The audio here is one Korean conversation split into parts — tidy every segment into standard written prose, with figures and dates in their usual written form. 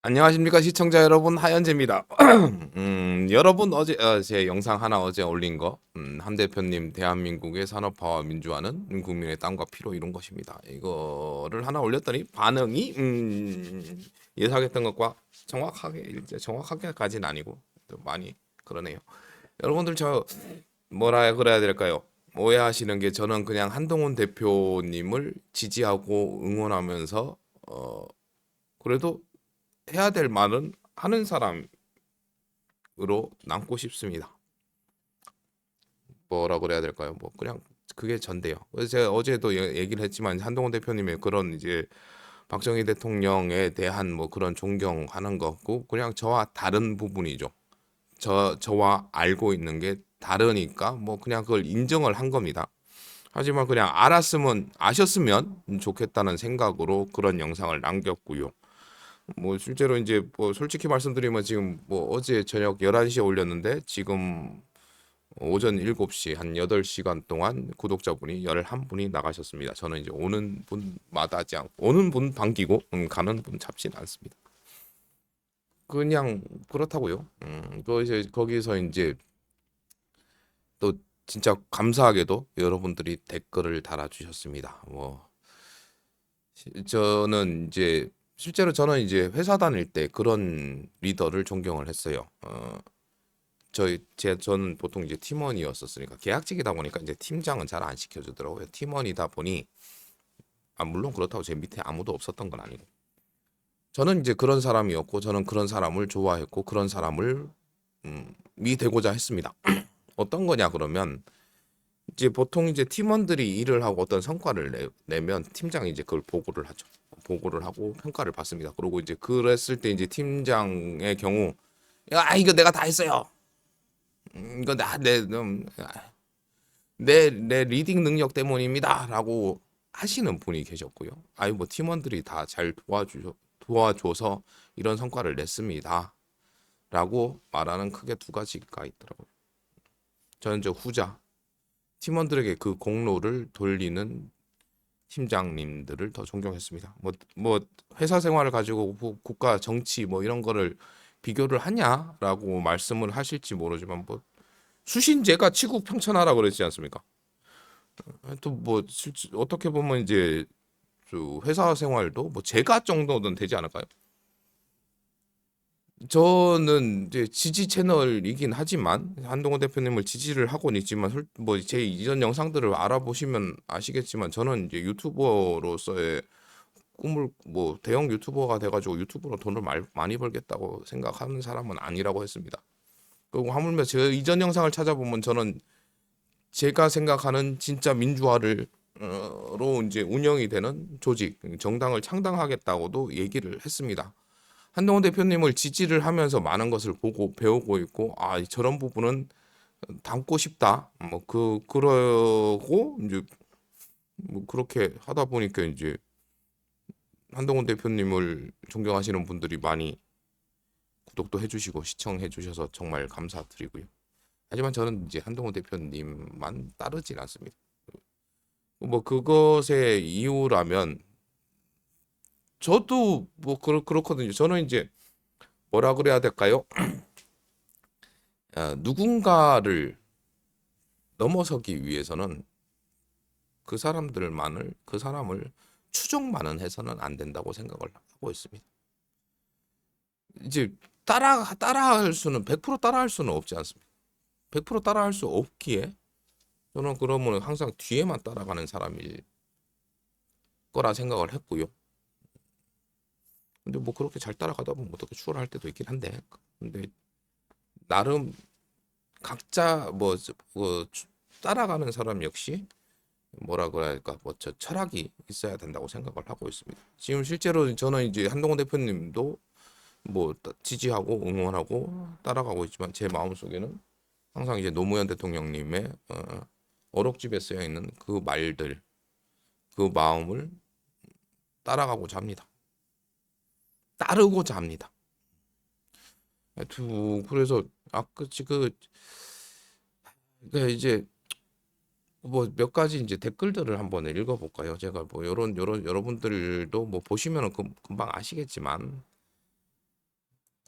안녕하십니까 시청자 여러분, 하현재입니다. 여러분 어제 제 영상 하나 어제 올린 거, 한 대표님 대한민국의 산업화와 민주화는 국민의 땀과 피로 이룬 것입니다. 이거를 하나 올렸더니 반응이 예상했던 것과 정확하게까지는 아니고 좀 많이 그러네요. 여러분들 저 뭐라 그래야 될까요? 오해하시는 게, 저는 그냥 한동훈 대표님을 지지하고 응원하면서 그래도 해야 될 말은 하는 사람으로 남고 싶습니다. 뭐라 그래야 될까요? 뭐 그냥 그게 전데요. 그래서 제가 어제도 얘기를 했지만, 한동훈 대표님의 그런 이제 박정희 대통령에 대한 뭐 그런 존경하는 거고, 그냥 저와 다른 부분이죠. 저와 알고 있는 게 다르니까 뭐 그냥 그걸 인정을 한 겁니다. 하지만 그냥 아셨으면 좋겠다는 생각으로 그런 영상을 남겼고요. 뭐 실제로 이제 뭐 솔직히 말씀드리면, 지금 뭐 어제 저녁 11시에 올렸는데 지금 오전 7시 한 8시간 동안 구독자분이 11분이 나가셨습니다. 저는 이제 오는 분 마다하지 않고, 오는 분 반기고 가는 분 잡진 않습니다. 그냥 그렇다고요. 그 이제 거기서 이제 또 진짜 감사하게도 여러분들이 댓글을 달아주셨습니다. 뭐 저는 이제 실제로 저는 이제 회사 다닐 때 그런 리더를 존경을 했어요. 저는 보통 이제 팀원이었었으니까, 계약직이다 보니까 이제 팀장은 잘 안 시켜주더라고요. 팀원이다 보니, 물론 그렇다고 제 밑에 아무도 없었던 건 아니고, 저는 이제 그런 사람이었고, 저는 그런 사람을 좋아했고, 그런 사람을 미 되고자 했습니다. 어떤 거냐 그러면, 이제 보통 이제 팀원들이 일을 하고 어떤 성과를 내면 팀장이 이제 그걸 보고를 하죠. 보고를 하고 평가를 받습니다. 그리고 이제 그랬을 때 이제 팀장의 경우, 야 이거 내가 다 했어요. 이거 내 리딩 능력 때문입니다라고 하시는 분이 계셨고요. 아니 뭐 팀원들이 다 잘 도와줘서 이런 성과를 냈습니다라고 말하는 크게 두 가지가 있더라고요. 저는 저 후자, 팀원들에게 그 공로를 돌리는 팀장님들을 더 존경했습니다. 뭐 회사 생활을 가지고 국가 정치 뭐 이런 거를 비교를 하냐라고 말씀을 하실지 모르지만, 뭐 수신제가 치국 평천하라 그랬지 않습니까? 또 뭐 어떻게 보면 이제 회사 생활도 뭐 제가 정도는 되지 않을까요? 저는 이제 지지 채널이긴 하지만, 한동훈 대표님을 지지를 하고는 있지만, 뭐 제 이전 영상들을 알아보시면 아시겠지만, 저는 이제 유튜버로서의 꿈을, 뭐 대형 유튜버가 돼가지고 유튜브로 돈을 많이 벌겠다고 생각하는 사람은 아니라고 했습니다. 그리고 하물며 제 이전 영상을 찾아보면, 저는 제가 생각하는 진짜 민주화를 로 이제 운영이 되는 조직, 정당을 창당하겠다고도 얘기를 했습니다. 한동훈 대표님을 지지를 하면서 많은 것을 보고 배우고 있고, 저런 부분은 담고 싶다. 뭐 그러고 이제 뭐 그렇게 하다 보니까 이제 한동훈 대표님을 존경하시는 분들이 많이 구독도 해주시고 시청해 주셔서 정말 감사드리고요. 하지만 저는 이제 한동훈 대표님만 따르진 않습니다. 뭐 그것의 이유라면, 저도 뭐 그렇거든요. 저는 이제 뭐라 그래야 될까요? 누군가를 넘어서기 위해서는 그 사람을 추종만은 해서는 안 된다고 생각을 하고 있습니다. 이제 따라할 수는 100% 따라할 수는 없지 않습니까? 100% 따라할 수 없기에, 저는 그러면 항상 뒤에만 따라가는 사람일 거라 생각을 했고요. 근데 뭐 그렇게 잘 따라가다 보면 어떻게 추월할 때도 있긴 한데, 근데 나름 각자 따라가는 사람 역시 뭐라 그래야 할까, 뭐 저 철학이 있어야 된다고 생각을 하고 있습니다. 지금 실제로 저는 이제 한동훈 대표님도 뭐 지지하고 응원하고 따라가고 있지만, 제 마음속에는 항상 이제 노무현 대통령님의 어록집에 쓰여 있는 그 말들, 그 마음을 따라가고자 합니다. 따르고자 합니다. 그래서 아까 이제 뭐 몇 가지 이제 댓글들을 한번 읽어볼까요? 제가 뭐 요런 여러분들도 뭐 보시면은 금방 아시겠지만,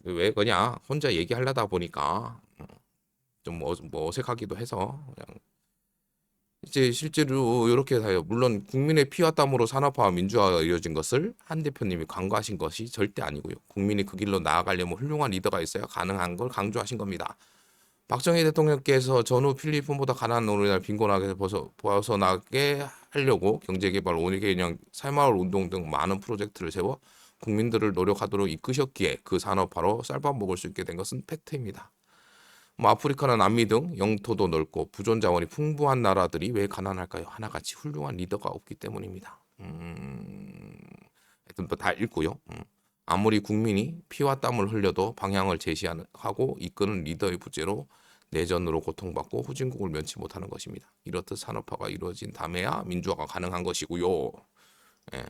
왜 그냥 혼자 얘기하려다 보니까 좀 뭐 어색하기도 해서 그냥 이제 실제로 이렇게 다요. 물론 국민의 피와 땀으로 산업화와 민주화가 이루어진 것을 한 대표님이 간과하신 것이 절대 아니고요. 국민이 그 길로 나아가려면 훌륭한 리더가 있어야 가능한 걸 강조하신 겁니다. 박정희 대통령께서 전후 필리핀보다 가난한 우리나라 빈곤하게 벗어나게 하려고 경제개발, 온유개혁, 새마을 운동 등 많은 프로젝트를 세워 국민들을 노력하도록 이끄셨기에 그 산업화로 쌀밥 먹을 수 있게 된 것은 팩트입니다. 뭐 아프리카나 남미 등 영토도 넓고 부존 자원이 풍부한 나라들이 왜 가난할까요? 하나같이 훌륭한 리더가 없기 때문입니다. 하여튼 뭐다 읽고요. 아무리 국민이 피와 땀을 흘려도 방향을 제시하고 이끄는 리더의 부재로 내전으로 고통받고 후진국을 면치 못하는 것입니다. 이렇듯 산업화가 이루어진 다음에야 민주화가 가능한 것이고요. 예,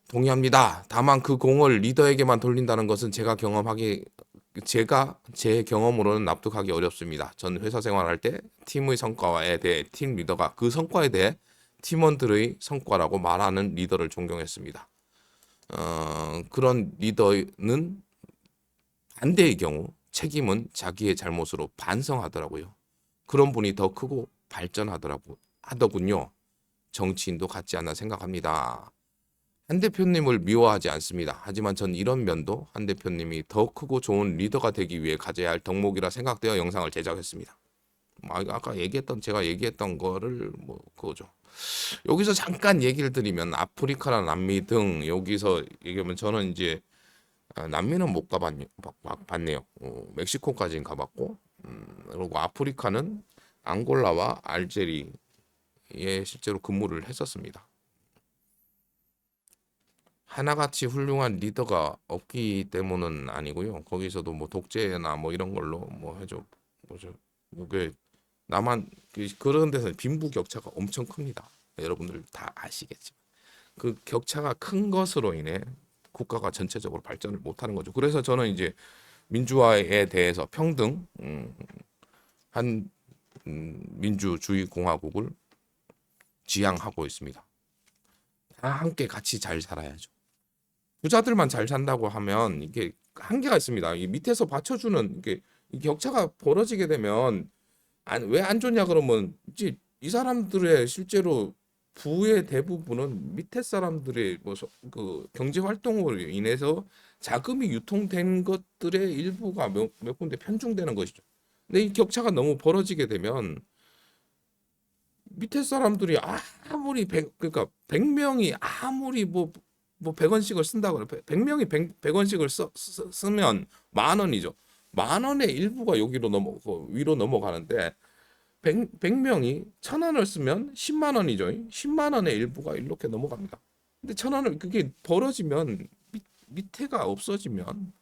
동의합니다. 다만 그 공을 리더에게만 돌린다는 것은 제가 제 경험으로는 납득하기 어렵습니다. 전 회사 생활할 때 팀의 성과에 대해 팀 리더가 그 성과에 대해 팀원들의 성과라고 말하는 리더를 존경했습니다. 그런 리더는 반대의 경우 책임은 자기의 잘못으로 반성하더라고요. 그런 분이 더 크고 하더군요. 정치인도 같지 않나 생각합니다. 한 대표님을 미워하지 않습니다. 하지만 전 이런 면도 한 대표님이 더 크고 좋은 리더가 되기 위해 가져야 할 덕목이라 생각되어 영상을 제작했습니다. 아까 제가 얘기했던 거를 뭐 그거죠. 여기서 잠깐 얘기를 드리면 아프리카나 남미 등 여기서 얘기하면 저는 이제 남미는 못 가봤네요. 멕시코까지는 가봤고, 그리고 아프리카는 앙골라와 알제리에 실제로 근무를 했었습니다. 하나같이 훌륭한 리더가 없기 때문은 아니고요. 거기서도 뭐 독재나 뭐 이런 걸로 뭐 해줘 뭐죠. 그게 그런 데서 빈부 격차가 엄청 큽니다. 여러분들 다 아시겠지만 그 격차가 큰 것으로 인해 국가가 전체적으로 발전을 못하는 거죠. 그래서 저는 이제 민주화에 대해서 평등 한 민주주의 공화국을 지향하고 있습니다. 다 함께 같이 잘 살아야죠. 부자들만 잘 산다고 하면 이게 한계가 있습니다. 이 밑에서 받쳐주는 이 격차가 벌어지게 되면 왜 안 좋냐 그러면 이제 이 사람들의 실제로 부의 대부분은 밑에 사람들의 그 경제 활동으로 인해서 자금이 유통된 것들의 일부가 몇 군데 편중되는 것이죠. 근데 이 격차가 너무 벌어지게 되면 밑에 사람들이 아무리 그러니까 100명이 아무리 뭐 100원씩을 쓴다 그래. 100명이 100원씩을 쓰면 10,000원이죠. 10,000원의 일부가 여기로 위로 넘어가는데 100명이 1,000원을 쓰면 10만 원이죠. 10만 원의 일부가 이렇게 넘어갑니다. 근데 1,000원을 그게 벌어지면 밑에가 없어지면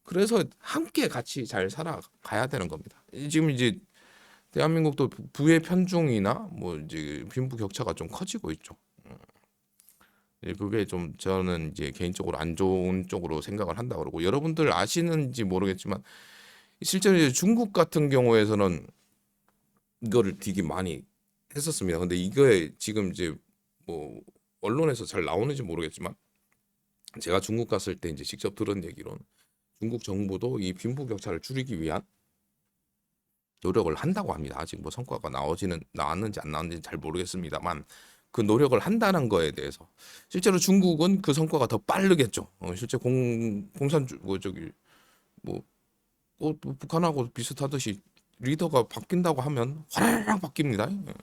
그래서 함께 같이 잘 살아가야 되는 겁니다. 지금 이제 대한민국도 부의 편중이나 뭐 이제 빈부 격차가 좀 커지고 있죠. 그게 좀 저는 이제 개인적으로 안 좋은 쪽으로 생각을 한다 그러고 여러분들 아시는지 모르겠지만 실제로 이제 중국 같은 경우에서는 이거를 되게 많이 했었습니다. 근데 이거에 지금 이제 뭐 언론에서 잘 나오는지 모르겠지만 제가 중국 갔을 때 이제 직접 들은 얘기로는 중국 정부도 이 빈부 격차를 줄이기 위한 노력을 한다고 합니다. 아직 뭐 성과가 나왔는지 안 나왔는지 잘 모르겠습니다만 그 노력을 한다는 거에 대해서 실제로 중국은 그 성과가 더 빠르겠죠. 실제 공산주 뭐 저기 뭐 북한하고 비슷하듯이 리더가 바뀐다고 하면 화라락 바뀝니다. 예.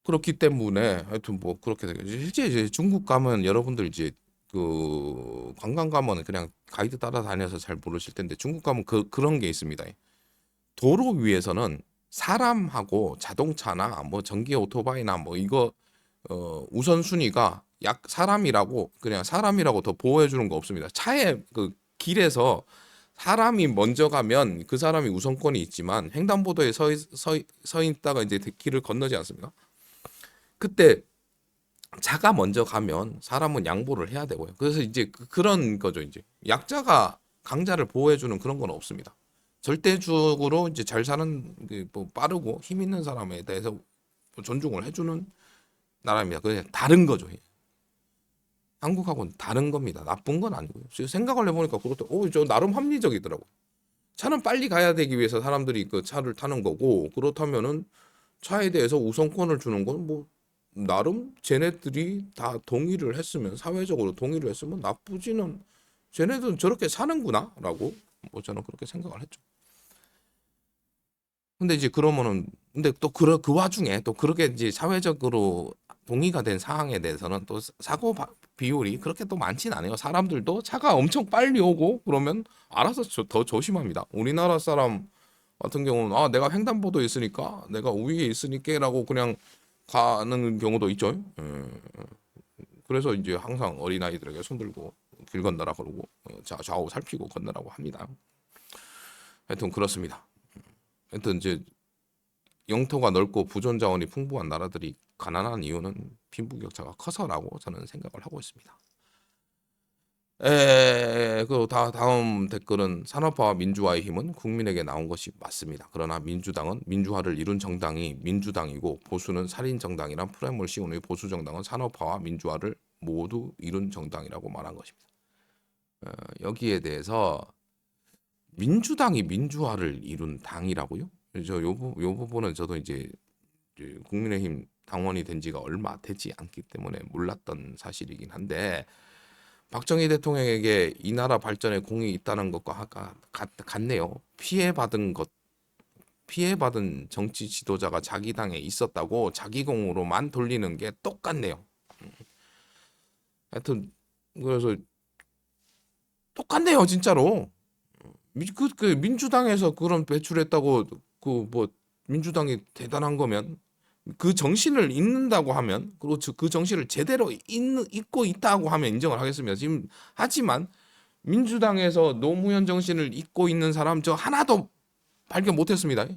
그렇기 때문에 하여튼 뭐 그렇게 되겠죠. 실제 이제 중국 가면 여러분들 이제 그 관광 가면 그냥 가이드 따라다녀서 잘 모르실 텐데 중국 가면 그런 게 있습니다. 도로 위에서는 사람하고 자동차나 뭐 전기 오토바이나 뭐 이거 우선순위가 그냥 사람이라고 더 보호해 주는 거 없습니다. 차에 그 길에서 사람이 먼저 가면 그 사람이 우선권이 있지만 횡단보도에 서 있다가 이제 길을 건너지 않습니까? 그때 차가 먼저 가면 사람은 양보를 해야 되고요. 그래서 이제 그런 거죠. 이제 약자가 강자를 보호해주는 그런 건 없습니다. 절대적으로 이제 잘 사는 뭐 빠르고 힘 있는 사람에 대해서 존중을 해주는 나라입니다. 그냥 다른 거죠. 한국하고는 다른 겁니다. 나쁜 건 아니고요. 생각을 해보니까 그것도 저 나름 합리적이더라고요. 차는 빨리 가야 되기 위해서 사람들이 그 차를 타는 거고 그렇다면은 차에 대해서 우선권을 주는 건 뭐 나름 쟤네들이 다 동의를 했으면 사회적으로 동의를 했으면 나쁘지는 쟤네들은 저렇게 사는구나라고 뭐 저는 그렇게 생각을 했죠. 근데 이제 그러면은 근데 또 그 와중에 또 그렇게 이제 사회적으로 동의가 된 사항에 대해서는 또 사고 비율이 그렇게 또 많진 않아요. 사람들도 차가 엄청 빨리 오고 그러면 알아서 더 조심합니다. 우리나라 사람 같은 경우는 내가 횡단보도에 있으니까 내가 우위에 있으니까라고 그냥 가는 경우도 있죠. 그래서 이제 항상 어린아이들에게 손들고 길 건너라 그러고 좌우 살피고 건너라고 합니다. 하여튼 그렇습니다. 하여튼 이제 영토가 넓고 부존 자원이 풍부한 나라들이 가난한 이유는 빈부격차가 커서라고 저는 생각을 하고 있습니다. 다음 댓글은 산업화와 민주화의 힘은 국민에게 나온 것이 맞습니다. 그러나 민주당은 민주화를 이룬 정당이 민주당이고 보수는 살인 정당이란 프레임을 씌운 후 보수 정당은 산업화와 민주화를 모두 이룬 정당이라고 말한 것입니다. 여기에 대해서 민주당이 민주화를 이룬 당이라고요? 요 부분은 저도 이제 국민의힘 당원이 된 지가 얼마 되지 않기 때문에 몰랐던 사실이긴 한데 박정희 대통령에게 이 나라 발전에 공이 있다는 것과 같네요. 피해받은 정치 지도자가 자기 당에 있었다고 자기 공으로만 돌리는 게 똑같네요. 하여튼 그래서 똑같네요, 진짜로. 그 민주당에서 그런 배출했다고 그 뭐 민주당이 대단한 거면 그 정신을 잇는다고 하면 그리고 그 정신을 제대로 잇고 있다고 하면 인정을 하겠습니다. 지금 하지만 민주당에서 노무현 정신을 잇고 있는 사람 저 하나도 발견 못했습니다.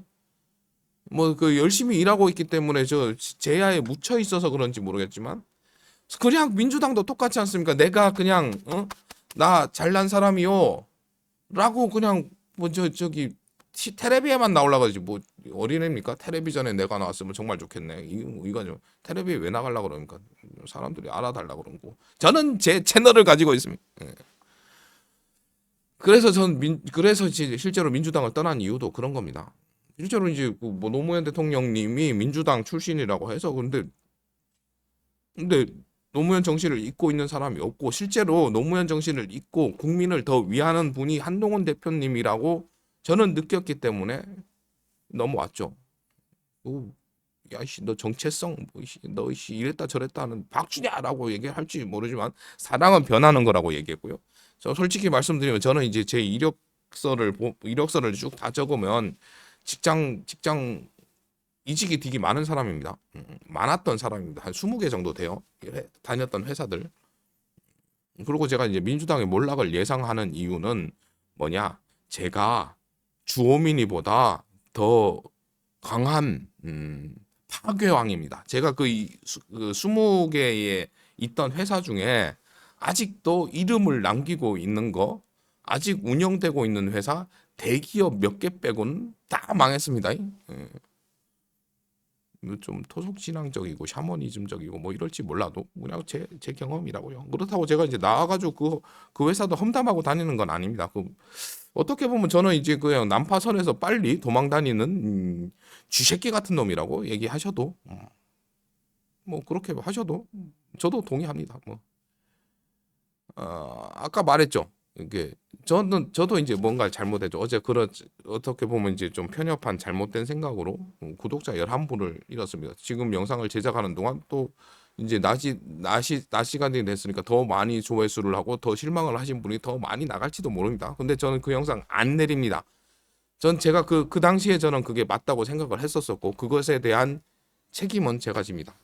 뭐 그 열심히 일하고 있기 때문에 저 제야에 묻혀 있어서 그런지 모르겠지만 그냥 민주당도 똑같지 않습니까? 내가 그냥 나 잘난 사람이요 라고 그냥 뭐 저기 텔레비에만 나오려고 하지 뭐 어린애입니까? 텔레비전에 내가 나왔으면 정말 좋겠네. 이거 좀 텔레비에 왜 나가려고 그러니까 사람들이 알아달라고 그런 거. 저는 제 채널을 가지고 있습니다. 예. 그래서 실제로 민주당을 떠난 이유도 그런 겁니다. 실제로 이제 뭐 노무현 대통령님이 민주당 출신이라고 해서 근데 노무현 정신을 잇고 있는 사람이 없고 실제로 노무현 정신을 잇고 국민을 더 위하는 분이 한동훈 대표님이라고 저는 느꼈기 때문에 넘어왔죠. 야씨 너 정체성 너씨 이랬다 저랬다 하는 박주냐라고 얘기할지 모르지만 사랑은 변하는 거라고 얘기했고요. 저 솔직히 말씀드리면 저는 이제 제 이력서를 쭉 다 적으면 직장 이직이 되게 많은 사람입니다. 많았던 사람입니다. 한 20개 정도 돼요. 다녔던 회사들. 그리고 제가 이제 민주당의 몰락을 예상하는 이유는 뭐냐? 제가 주호민이보다 더 강한 파괴왕입니다. 제가 그 20개에 있던 회사 중에 아직도 이름을 남기고 있는 거, 아직 운영되고 있는 회사 대기업 몇 개 빼고는 다 망했습니다. 좀 토속진앙적이고 샤머니즘적이고 뭐 이럴지 몰라도 그냥 제 경험이라고요. 그렇다고 제가 이제 나와가지고 그 회사도 험담하고 다니는 건 아닙니다. 어떻게 보면 저는 이제 그냥 난파선에서 빨리 도망 다니는 쥐새끼 같은 놈이라고 얘기하셔도 뭐 그렇게 하셔도 저도 동의합니다. 뭐 아까 말했죠. 이게 저도 이제 뭔가를 잘못했죠. 어떻게 보면 이제 좀 편협한 잘못된 생각으로 구독자 11분을 잃었습니다. 지금 영상을 제작하는 동안 또 이제 낮 시간이 됐으니까 더 많이 조회수를 하고 더 실망을 하신 분이 더 많이 나갈지도 모릅니다. 근데 저는 그 영상 안 내립니다. 제가 그 당시에 저는 그게 맞다고 생각을 했었었고 그것에 대한 책임은 제가 집니다.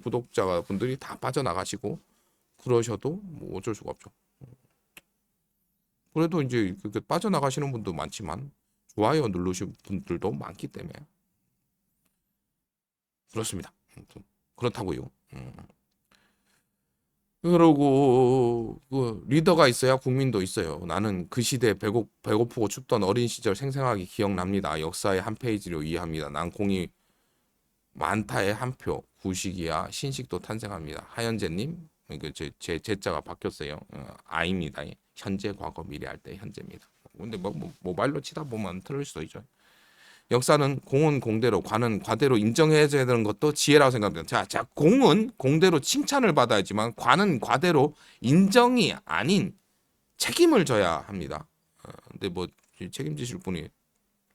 구독자 분들이 다 빠져나가시고 그러셔도 뭐 어쩔 수가 없죠. 그래도 이제 그렇게 빠져나가시는 분도 많지만 좋아요 누르신 분들도 많기 때문에 그렇습니다. 그렇다고요. 그러고 그 리더가 있어야 국민도 있어요. 나는 그 시대 배고프고 춥던 어린 시절 생생하게 기억납니다. 역사의 한 페이지로 이해합니다. 난 공이 많다의 한 표, 구식이야 신식도 탄생합니다. 하현재님 이게 제 제자가 바뀌었어요. 아입니다. 현재, 과거, 미래 할 때 현재입니다. 근데 뭐 모바일로 치다 보면 틀릴 수도 있죠. 역사는 공은 공대로, 과는 과대로 인정해줘야 되는 것도 지혜라고 생각합니다. 자, 공은 공대로 칭찬을 받아야지만 과는 과대로 인정이 아닌 책임을 져야 합니다. 근데 뭐 책임지실 분이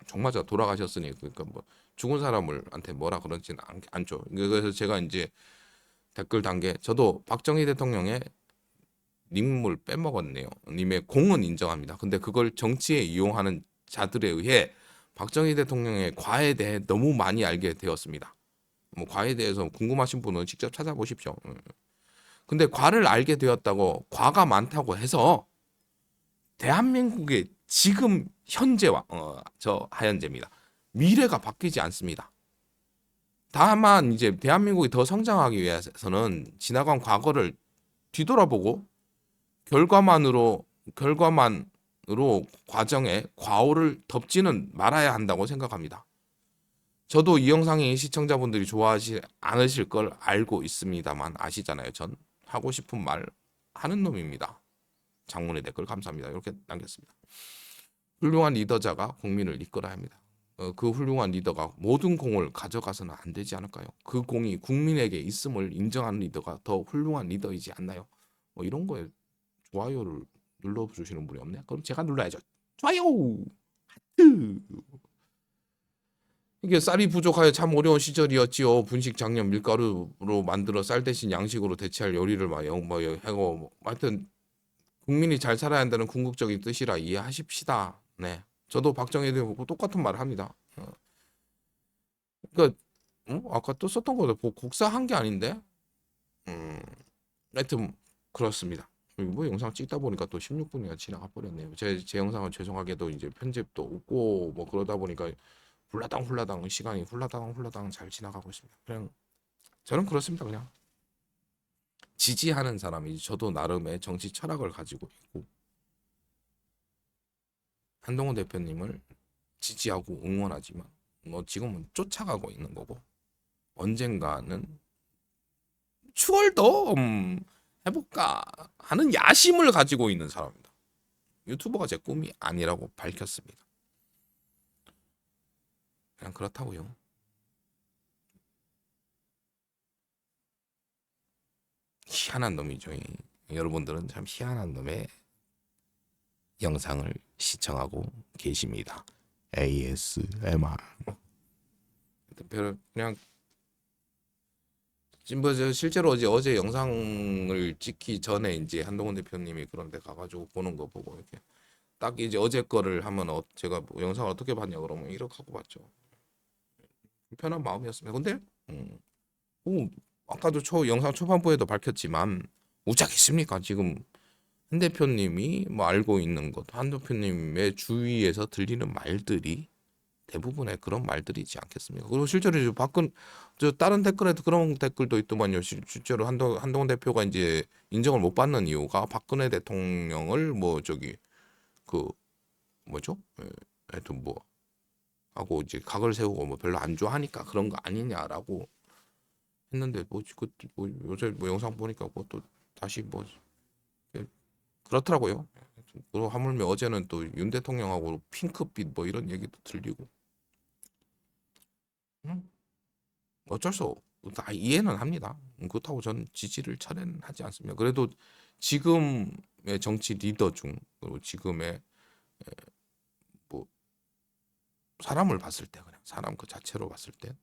정말자 돌아가셨으니 그러니까 뭐 죽은 사람을한테 뭐라 그러지는 않죠. 그래서 제가 이제 댓글 단계 저도 박정희 대통령의 님을 빼먹었네요. 님의 공은 인정합니다. 근데 그걸 정치에 이용하는 자들에 의해 박정희 대통령의 과에 대해 너무 많이 알게 되었습니다. 뭐 과에 대해서 궁금하신 분은 직접 찾아보십시오. 근데 과를 알게 되었다고 과가 많다고 해서 대한민국의 지금 현재와 저 하현재입니다. 미래가 바뀌지 않습니다. 다만 이제 대한민국이 더 성장하기 위해서는 지나간 과거를 뒤돌아보고 결과만으로 과정에 과오를 덮지는 말아야 한다고 생각합니다. 저도 이 영상이 시청자분들이 좋아하지 않으실 걸 알고 있습니다만 아시잖아요. 전 하고 싶은 말 하는 놈입니다. 장문의 댓글 감사합니다. 이렇게 남겼습니다. 훌륭한 리더자가 국민을 이끌어야 합니다. 그 훌륭한 리더가 모든 공을 가져가서는 안 되지 않을까요? 그 공이 국민에게 있음을 인정하는 리더가 더 훌륭한 리더이지 않나요? 뭐 이런 거에 좋아요를 눌러주시는 분이 없네. 그럼 제가 눌러야죠. 좋아요. 하트. 이게 쌀이 부족하여 참 어려운 시절이었지요. 분식 장려 밀가루로 만들어 쌀 대신 양식으로 대체할 요리를 하고 하여튼 국민이 잘 살아야 한다는 궁극적인 뜻이라 이해하십시다. 네, 저도 박정희에 대해 똑같은 말을 합니다. 그러니까 아까 또 썼던 거도 곡사한 게 아닌데, 하여튼 그렇습니다. 뭐 영상 찍다 보니까 또 16분이나 지나가 버렸네요. 제 영상은 죄송하게도 이제 편집도 없고 뭐 그러다 보니까 훌라당 시간이 훌라당 잘 지나가고 있습니다. 그냥 저는 그렇습니다. 그냥 지지하는 사람이 저도 나름의 정치 철학을 가지고 있고 한동훈 대표님을 지지하고 응원하지만 뭐 지금은 쫓아가고 있는 거고 언젠가는 추월도 해볼까 하는 야심을 가지고 있는 사람입니다. 유튜버가 제 꿈이 아니라고 밝혔습니다. 그냥 그렇다고요. 희한한 놈이죠. 여러분들은 참 희한한 놈의 영상을 시청하고 계십니다. ASMR. 그냥 지금 실제로 어제 영상을 찍기 전에 이제 한동훈 대표님이 그런데 가가지고 보는 거 보고 이렇게 딱 이제 어제 거를 하면 제가 뭐 영상을 어떻게 봤냐 그러면 이렇게 하고 봤죠. 불편한 마음이었습니다. 근데 아까도 영상 초반부에도 밝혔지만 우짜겠습니까? 지금 한 대표님이 뭐 알고 있는 것, 한 대표님의 주위에서 들리는 말들이 대부분의 그런 말들이지 않겠습니까? 그리고 실제로 이제 다른 댓글에도 그런 댓글도 있더만요. 실제로 한동훈 대표가 이제 인정을 못 받는 이유가 박근혜 대통령을 그 뭐죠? 하여튼 뭐 하고 이제 각을 세우고 뭐 별로 안 좋아하니까 그런 거 아니냐라고 했는데 요새 뭐 영상 보니까 뭐 또 다시 뭐 그렇더라고요. 그리고 하물며 어제는 또 윤 대통령하고 핑크빛 뭐 이런 얘기도 들리고 어쩔 수 다 이해는 합니다. 그렇다고 전 지지를 철회하지 않습니다. 그래도 지금의 정치 리더 중 그리고 지금의 뭐 사람을 봤을 때 그냥 사람 그 자체로 봤을 때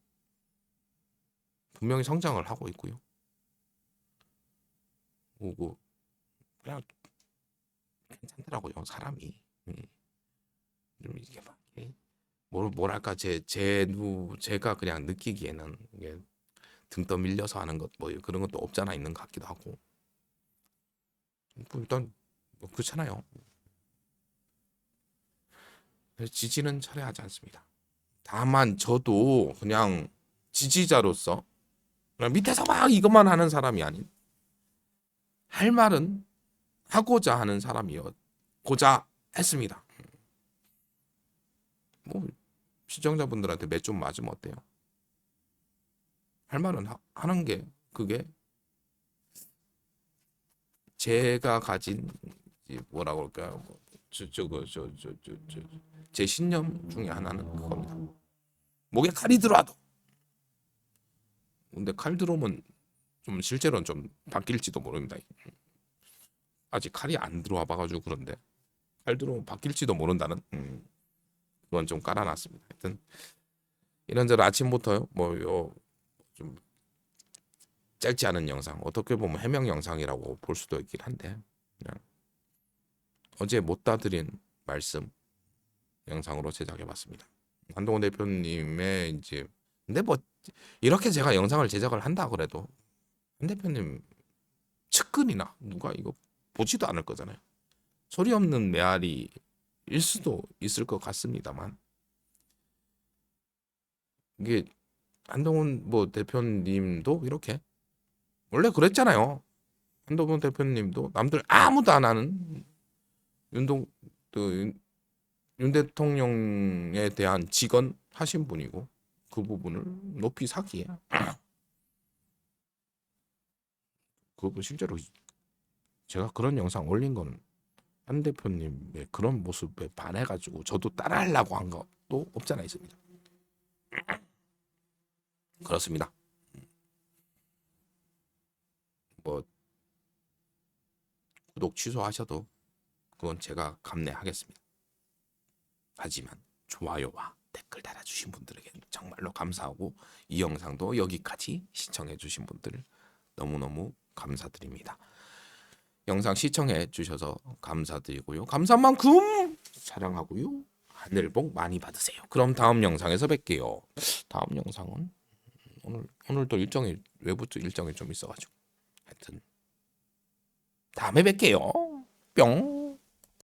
분명히 성장을 하고 있고요. 그리고 그냥 괜찮더라고요 사람이. 좀 이게 막 뭐랄까 제가 그냥 느끼기에는 이게 등 떠밀려서 하는 것 뭐 그런 것도 없잖아 있는 것 같기도 하고 뭐 일단 뭐 그렇잖아요. 지지는 철회하지 않습니다. 다만 저도 그냥 지지자로서 그냥 밑에서 막 이것만 하는 사람이 아닌 할 말은 하고자 하는 사람이었고자 했습니다. 뭐 시청자분들한테 몇 좀 맞으면 어때요? 할 말은 하는 게 그게 제가 가진 뭐라고 그럴까요? 제 신념 중에 하나는 그겁니다. 목에 칼이 들어와도, 근데 칼 들어오면 좀 실제로는 좀 바뀔지도 모릅니다. 아직 칼이 안 들어와 봐가지고 그런데 칼 들어오면 바뀔지도 모른다는 그건 좀 깔아놨습니다. 하여튼 이런저런 아침부터요 뭐좀 짧지 않은 영상, 어떻게 보면 해명 영상이라고 볼 수도 있긴 한데 그냥 어제 못 다 드린 말씀 영상으로 제작해봤습니다. 한동훈 대표님의 이제 근데 뭐 이렇게 제가 영상을 제작을 한다 그래도 한 대표님 측근이나 누가 이거 보지도 않을 거잖아요. 소리 없는 메아리일 수도 있을 것 같습니다만 이게 한동훈 뭐 대표님도 이렇게 원래 그랬잖아요. 한동훈 대표님도 남들 아무도 안 하는 윤동 윤 대통령에 대한 직언 하신 분이고 그 부분을 높이 사기에 그거 실제로 제가 그런 영상 올린 거는 한 대표님의 그런 모습에 반해가지고 저도 따라하려고 한 것도 없잖아 있습니다. 그렇습니다. 뭐 구독 취소하셔도 그건 제가 감내하겠습니다. 하지만 좋아요와 댓글 달아주신 분들에게 정말로 감사하고 이 영상도 여기까지 시청해주신 분들 너무너무 감사드립니다. 영상 시청해 주셔서 감사드리고요. 감사한 만큼 사랑하고요. 하늘 복 많이 받으세요. 그럼 다음 영상에서 뵐게요. 다음 영상은 오늘도 외부 일정이 좀 있어가지고 하여튼 다음에 뵐게요. 뿅.